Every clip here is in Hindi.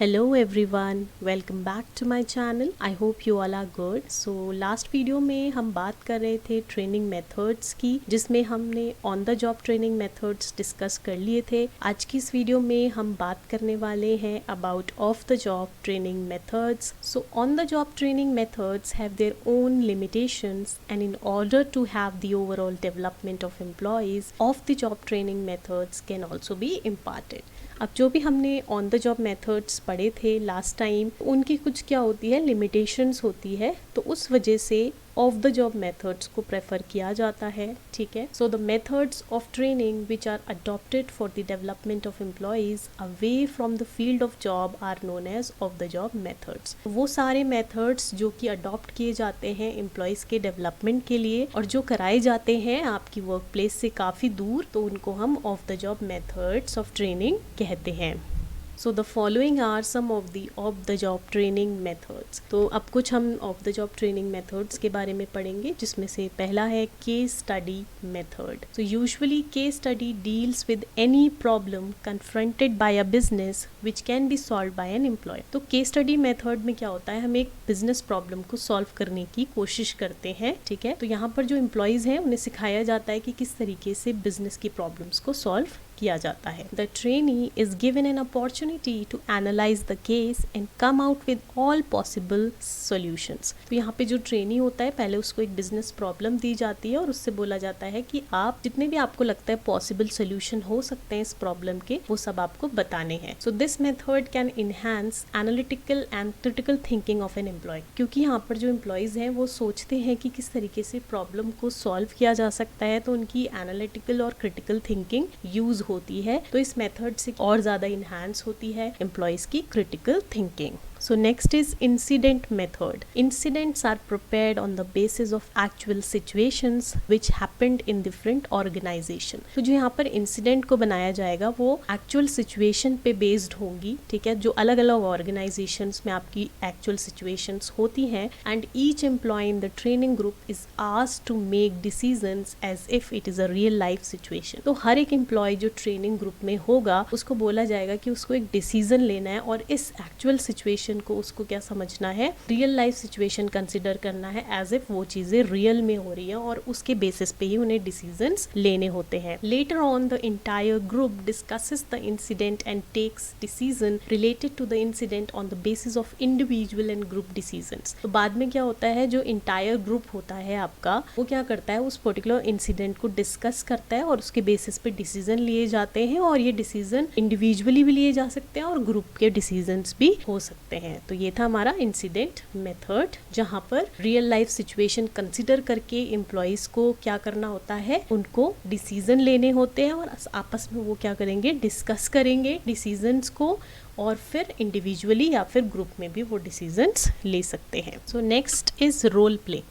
Hello everyone, welcome back to my channel. I hope you all are good. So last video में हम बात कर रहे थे ट्रेनिंग मेथड्स की, जिसमें हमने on the job training methods discuss कर लिए थे. आज की इस वीडियो में हम बात करने वाले हैं about off the job training methods. So on the job training methods have their own limitations and in order to have the overall development of employees off the job training methods can also be imparted. अब जो भी हमने ऑन द जॉब मेथड्स पढ़े थे लास्ट टाइम, उनकी कुछ क्या होती है, लिमिटेशंस होती है, तो उस वजह से ऑफ द जॉब मेथड्स को प्रेफर किया जाता है. ठीक है. So the methods of training which are adopted for the development of employees away from the field of job are known as off the job methods. वो सारे मेथड्स जो कि अडॉप्ट किए जाते हैं एम्प्लॉयज के डेवलपमेंट के लिए और जो कराए जाते हैं आपकी वर्क प्लेस से काफ़ी दूर, तो उनको हम off the job methods of training कहते हैं. So the following are some of the job training methods. तो अब कुछ हम off the job training methods के बारे में पढ़ेंगे, जिसमें से पहला है case study method. So usually case study deals with any problem confronted by a business which can be solve by an employee. तो केस स्टडी मेथड में क्या होता है, हम एक बिजनेस प्रॉब्लम को सॉल्व करने की कोशिश करते हैं. ठीक है. तो यहाँ पर जो एम्प्लॉयज हैं उन्हें सिखाया जाता है कि किस तरीके से बिजनेस की प्रॉब्लम्स को सॉल्व किया जाता है. The trainee is given an opportunity to analyse the case and come out with all possible solutions. तो यहाँ पे जो ट्रेनी होता है, पहले उसको एक बिजनेस प्रॉब्लम दी जाती है और उससे बोला जाता है कि आप जितने भी आपको लगता है पॉसिबल सॉल्यूशन हो सकते हैं इस प्रॉब्लम के, वो सब आपको बताने हैं. So this method can enhance analytical and critical thinking of an employee. क्योंकि यहाँ पर जो एम्प्लॉयज हैं वो सोचते हैं कि किस तरीके से प्रॉब्लम को सॉल्व किया जा सकता है, तो उनकी एनालिटिकल और क्रिटिकल थिंकिंग यूज होती है. तो इस मेथड से और ज़्यादा इन्हांस होती है एम्प्लॉयज़ की critical thinking. So next is incident method. Incidents are prepared on the basis of actual situations which happened in different organization. तो जो यहाँ पर incident को बनाया जाएगा वो actual situation पे based होंगी. ठीक है. जो अलग अलग organizations में आपकी actual situations होती हैं, and each employee in the training group is asked to make decisions as if it is a real life situation. तो हर एक employee जो training group में होगा उसको बोला जाएगा कि उसको एक decision लेना है और इस actual situation को उसको क्या समझना है, रियल लाइफ सिचुएशन कंसिडर करना है एज इफ वो चीजें रियल में हो रही है और उसके बेसिस पे ही उन्हें डिसीजंस लेने होते हैं. Later on the entire group discusses the incident and takes decision related to the incident on the basis of individual and group decisions. तो बाद में क्या होता है, जो एंटायर ग्रुप होता है आपका, वो क्या करता है, उस पर्टिकुलर इंसिडेंट को डिस्कस करता है और उसके बेसिस पे डिसीजन लिए जाते हैं. और ये डिसीजन इंडिविजुअली भी लिए जा सकते हैं और ग्रुप के डिसीजंस भी हो सकते हैं. तो ये था हमारा इंसिडेंट मेथड, जहां पर रियल लाइफ सिचुएशन कंसीडर करके एम्प्लॉयज को क्या करना होता है, उनको डिसीजन लेने होते हैं और आपस में वो क्या करेंगे, डिस्कस करेंगे डिसीजंस को और फिर इंडिविजुअली या फिर ग्रुप में भी वो डिसीजंस ले सकते हैं. So next is role play.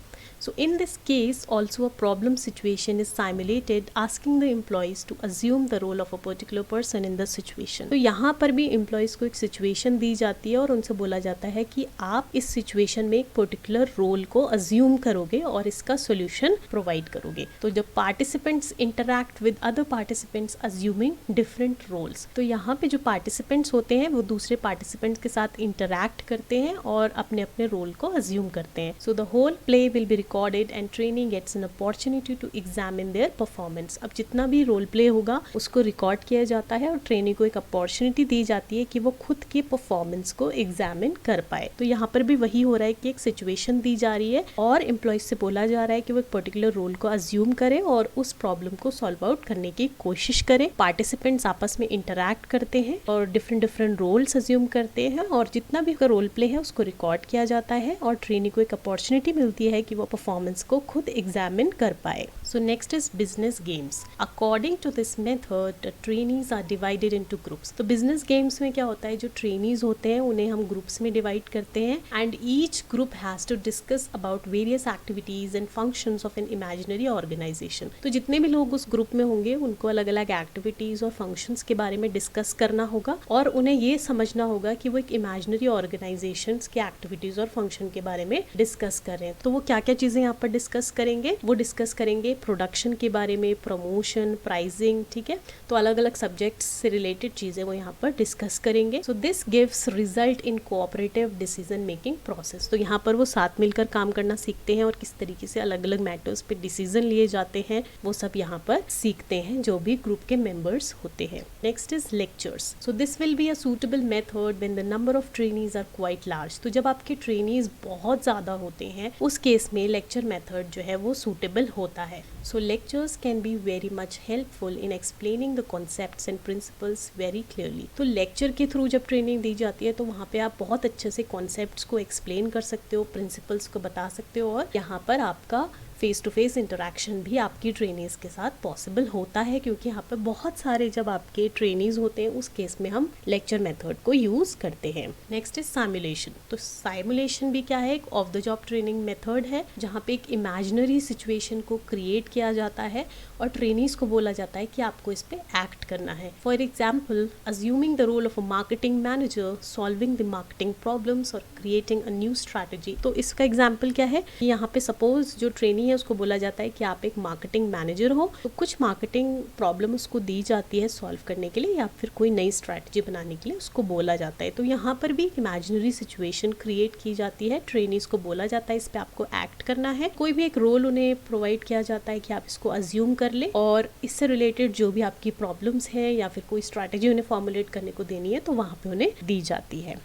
So in this case also a problem situation is simulated asking the employees to assume the role of a particular person in the situation. तो यहाँ पर भी employees को एक situation दी जाती है और उनसे बोला जाता है कि आप इस situation में एक particular role को assume करोगे और इसका solution provide करोगे. तो जब participants interact with other participants assuming different roles, तो यहाँ पे जो participants होते हैं वो दूसरे participants के साथ interact करते हैं और अपने अपने role को assume करते हैं. So the whole play will be recorded and trainee gets an opportunity to examine their performance. अब जितना भी रोल प्ले होगा उसको रिकॉर्ड किया जाता है और ट्रेनी को एक अपॉर्चुनिटी दी जाती है कि वो खुद के परफॉर्मेंस को एग्जामिन कर पाए. तो यहाँ पर भी वही हो रहा है कि एक सिचुएशन दी जा रही है और एम्प्लॉयज से बोला जा रहा है कि वो एक पर्टिकुलर रोल को अज्यूम करे और उस प्रॉब्लम को सॉल्व आउट करने की कोशिश करे. पार्टिसिपेंट्स आपस में इंटरैक्ट करते हैं और डिफरेंट रोल्स अज्यूम करते हैं और जितना भी रोल प्ले है उसको रिकॉर्ड किया जाता है और ट्रेनी को एक अपॉर्चुनिटी मिलती है कि वो परफॉर्मेंस को खुद एग्जामिन कर पाए. So next is business games. According to this method trainees are divided into groups. तो बिजनेस गेम्स में क्या होता है, जो ट्रेनीज होते हैं उन्हें हम ग्रुप्स में डिवाइड करते हैं and each group has to discuss about various activities and functions of an imaginary organisation. तो जितने भी लोग उस ग्रुप में होंगे उनको अलग अलग एक्टिविटीज और फंक्शंस के बारे में डिस्कस करना होगा और उन्हें ये समझना होगा कि वो एक इमेजिनरी ऑर्गेनाइजेशंस के एक्टिविटीज और फंक्शन के बारे में डिस्कस कर रहे हैं. तो वो क्या क्या चीजें यहाँ पर डिस्कस करेंगे, वो डिस्कस करेंगे प्रोडक्शन के बारे में, प्रमोशन, प्राइसिंग, ठीक है, तो अलग अलग सब्जेक्ट्स से रिलेटेड चीज़ें वो यहाँ पर डिस्कस करेंगे। So this gives result in cooperative decision making process. तो यहाँ पर वो साथ मिलकर काम करना सीखते हैं और किस तरीके से अलग अलग मैटर्स पे डिसीजन लिए जाते हैं वो सब यहाँ पर सीखते हैं जो भी ग्रुप के मेंबर्स होते हैं। Next is lectures. So this will be a suitable method when the number of trainees are quite large. तो जब आपके ट्रेनीज बहुत ज़्यादा होते हैं उस केस में लेक्चर मेथड जो है वो सूटेबल होता है। So lectures can be very much helpful in explaining the concepts and principles very clearly. तो लेक्चर के थ्रू जब ट्रेनिंग दी जाती है तो वहाँ पे आप बहुत अच्छे से कॉन्सेप्ट्स को एक्सप्लेन कर सकते हो, प्रिंसिपल्स को बता सकते हो और यहाँ पर आपका फेस टू फेस इंटरेक्शन भी आपकी ट्रेनीज के साथ पॉसिबल होता है, क्योंकि यहाँ पर बहुत सारे जब आपके ट्रेनीज होते हैं उस केस में हम लेक्चर मेथड को यूज करते हैं। Next is simulation. तो साइमुलेशन भी क्या है, एक of the job training method है जहाँ पे एक इमेजिनरी सिचुएशन को क्रिएट किया जाता है और ट्रेनीज को बोला जाता है कि आपको इस पे एक्ट करना है। For example, assuming the role of a marketing manager, solving the marketing problems और क्रिएटिंग अ न्यू स्ट्रैटेजी। तो इसका एग्जाम्पल क्या है, यहाँ पे सपोज जो ट्रेनी है उसको बोला जाता है कि आप एक मार्केटिंग मैनेजर हो, तो कुछ मार्केटिंग प्रॉब्लम उसको दी जाती है सॉल्व करने के लिए या फिर कोई नई स्ट्रैटेजी बनाने के लिए उसको बोला जाता है। तो यहाँ पर भी इमेजिनरी सिचुएशन क्रिएट की जाती है, ट्रेनीज को बोला जाता है इस पे आपको एक्ट करना है। कोई भी एक रोल उन्हें प्रोवाइड किया जाता है कि आप इसको अज्यूम कर ले और इससे रिलेटेड जो भी आपकी प्रॉब्लम्स है या फिर कोई स्ट्रैटेजी उन्हें फॉर्मुलेट करने को देनी है तो वहाँ पे उन्हें दी जाती है।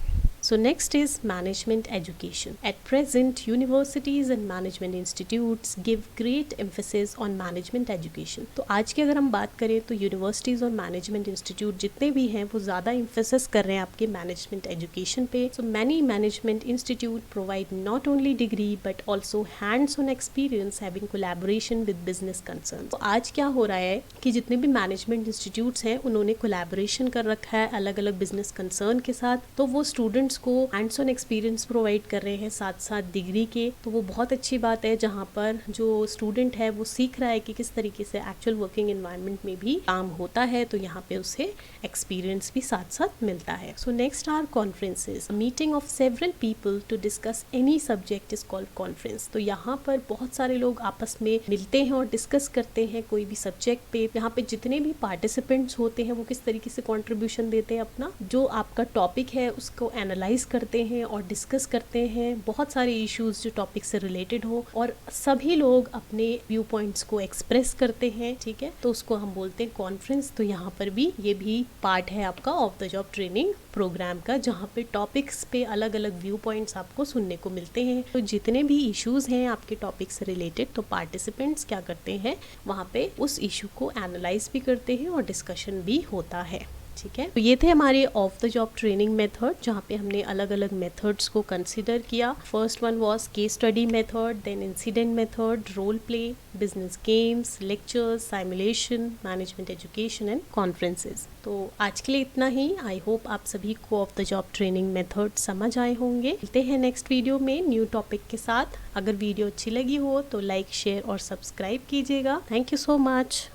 So next is management education. At present, universities and management institutes give great emphasis on management education. तो आज की अगर हम बात करें तो यूनिवर्सिटीज और मैनेजमेंट इंस्टीट्यूट जितने भी हैं वो ज़्यादा emphasis कर रहे हैं आपके मैनेजमेंट एजुकेशन पे। So many management institute provide not only degree but also hands-on experience having collaboration with business concerns. तो आज क्या हो रहा है कि जितने भी मैनेजमेंट इंस्टीट्यूट्स हैं उन्होंने कोलैबोरेशन कर रखा है अलग अलग बिजनेस कंसर्न के साथ, तो वो स्टूडेंट्स को हैंड्स ऑन एक्सपीरियंस प्रोवाइड कर रहे हैं साथ साथ डिग्री के। तो वो बहुत अच्छी बात है जहाँ पर जो स्टूडेंट है वो सीख रहा है कि किस तरीके से एक्चुअल वर्किंग एनवायरनमेंट में भी काम होता है, तो यहाँ पे उसे एक्सपीरियंस भी साथ साथ मिलता है। So next are conferences. Meeting of several people to discuss any subject is called conference. तो यहाँ पर बहुत सारे लोग आपस में मिलते हैं और डिस्कस करते हैं कोई भी सब्जेक्ट पे। यहाँ पे जितने भी पार्टिसिपेंट्स होते हैं वो किस तरीके से कॉन्ट्रीब्यूशन देते हैं, अपना जो आपका टॉपिक है उसको एनालाइज करते हैं और डिस्कस करते हैं, बहुत सारे इश्यूज जो टॉपिक से रिलेटेड हो और सभी लोग अपने व्यू पॉइंट्स को एक्सप्रेस करते हैं, ठीक है, तो उसको हम बोलते हैं कॉन्फ्रेंस। तो यहाँ पर भी ये भी पार्ट है आपका off the job training programme का, जहाँ पे टॉपिक्स पे अलग अलग व्यू पॉइंट्स आपको सुनने को मिलते हैं। तो जितने भी इश्यूज हैं आपके टॉपिक से रिलेटेड तो पार्टिसिपेंट्स क्या करते हैं वहाँ पे उस इशू को एनालाइज भी करते हैं और डिस्कशन भी होता है, ठीक है। तो ये थे हमारे off the job training method जहाँ पे हमने अलग अलग मेथड्स को कंसिडर किया। First one was case study method, then incident method, role play, business games, lectures, simulation, management education and conferences. तो आज के लिए इतना ही। आई होप आप सभी को of the job training method समझ आए होंगे। मिलते हैं नेक्स्ट वीडियो में न्यू टॉपिक के साथ। अगर वीडियो अच्छी लगी हो तो लाइक, शेयर और सब्सक्राइब कीजिएगा। Thank you so much.